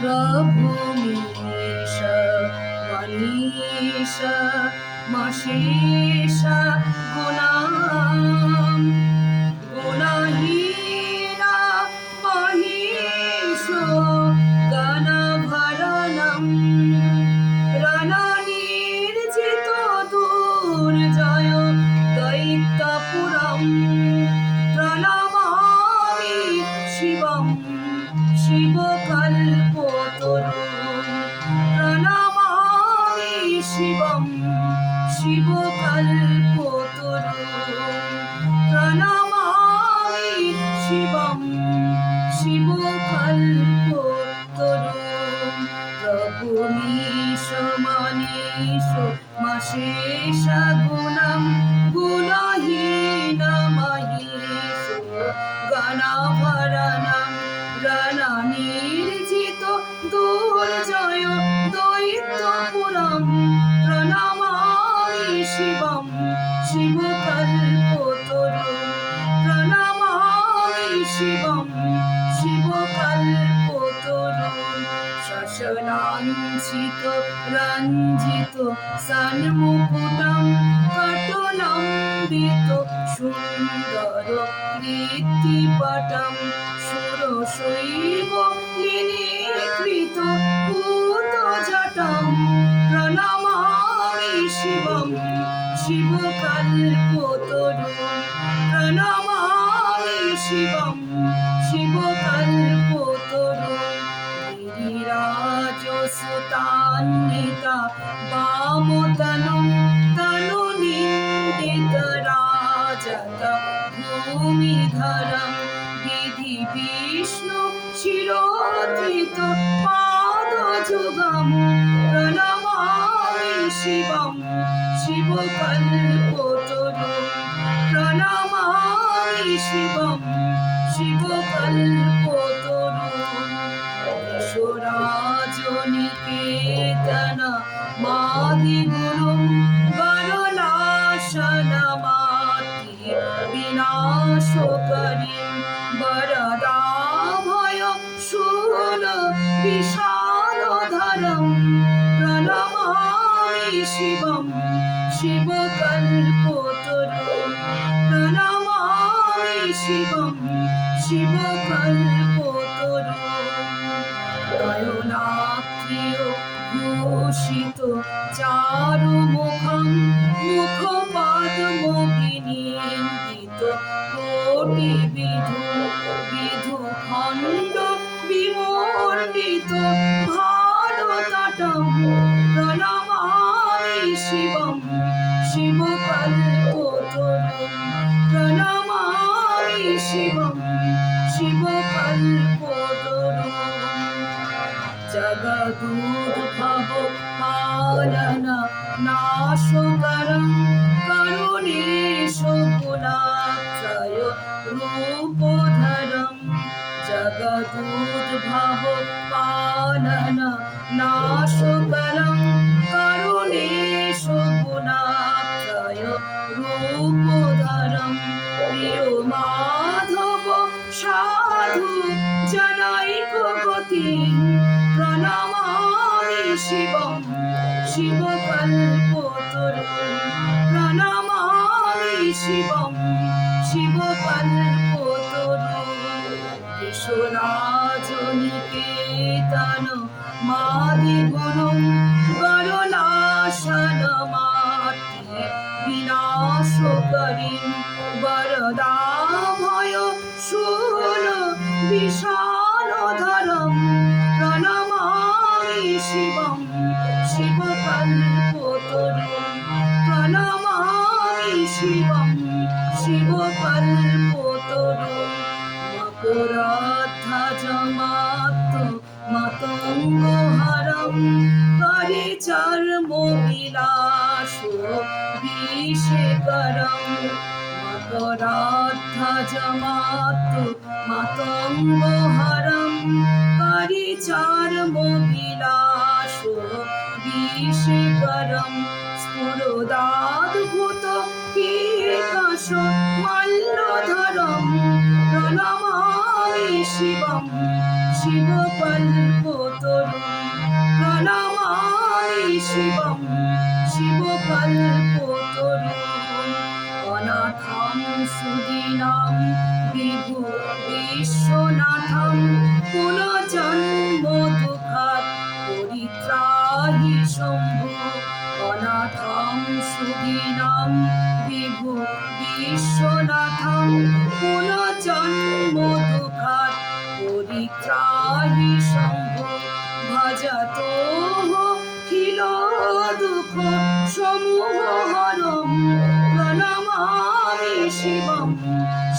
प्रभु मीश मनीष मशेष गुणाम् गुणहीना महेशो गणभरणम् रणनिर्जित दुर्जय दैत्यपुरम् प्रणमामि शिवम् शिवकल्पतरुम् प्रणमामि शिवम् शिवकल्पतरुम् प्रणमामि शिवम् शिवकल्पतरुम् प्रभुमीश मनीष मशेष गुणं गुणहीन महेश गणाभरणं रणनिर्जित दुर्जय दैत्यपुरं प्रणमामि शिवं शिवकल्पतरुं प्रणमामि शिवं शिवकल्पतरुं शशनाञ्चित रञ्जित सन्मुकुटं कटुलम्बित सुन्दर कीर्तिपटं सुरशैव लीनीकृत पूतजटं प्रणमामि शिवं शिवकल्पतरुं प्रणमामि शिवं शिवकल्पतरुं गिरिराजसुतान्विता वामतनुं तनुनिन्दितराजत भूमिधरं विधि विष्णु शिरोधृत पादजुगं प्रणमामि शिवं शिवकल्पतरुं प्रणमामि शिवं शिवकल्पतरुं ईश्वराजनिकेतन मादिगुरुं वरनाशनमाति विनाशकरीं वरदाभय शूल विशालधरं प्रणमामि शिवं शिवकल्पतरुं प्रणमामि शिवं शिवकल्पतरुं नयनाक्रिय भूषित चारुमुखं मुखपद्मविनिन्दित कोटिविधुखण्ड विमण्डित भालतटं प्रणमामि शिवं शिवकल्पतरुं प्रणमामि शिवं शिवकल्पतरुं जगदुद्भव पालन नाशकरं करुणेश गुणात्रय रूपधरं जगदुद्भव पालन नाशकरं करुणेश गुणात्रय रूपधरं प्रिय माधव साधु जनैकगतिं प्रणमामि शिवं शिवकल्पतरुं प्रणमामि शिवं शिवकल्पतरुं ईश्वराजनिकेतन मादिगुरुं वरनाशनमाति विनाशकरीं वरदाभय शूल विशालधरं प्रणमामि शिवं शिवकल्पतरुं प्रणमामि शिवं शिवकल्पतरुं मकरध्वजमात मतङ्गहरं परिचर्मविलासो विशेखरं मकरध्वजमात मतङ्गहरं परिचर्मविलासो विशेखरं स्फुरदाद्भुत कीर्कश मल्लधरं प्रणमामि শিবম শিবকল্পতরুম প্রণমামি শিবম শিবকল্পতরুম অনাথম সুদীনাম বিভু বিশ্বনাথম পুনর্জন্ম দুঃখাৎ পরিত্রাহি শম্ভু অনাথম সুদীনাম বিভু বিশ্বনাথম পুনর্জন্ম দুঃখাৎ পরিত্রাহি শম্ভু ভজতো খিল দুঃখ সমূহ হরম প্রণমামি শিবম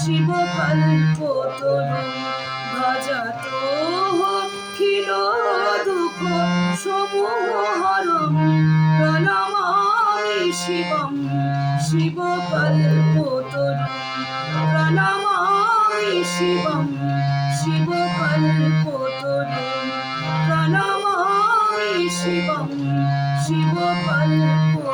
শিবকল্পতরুম ভজতো খিল দুঃখ সমূহ হরম প্রণমামি শিবম শিবকল্পতরুম প্রণমামি শিবম শিবকল্পতরুম প্রণমামি শিবম শিবকল্পতরুম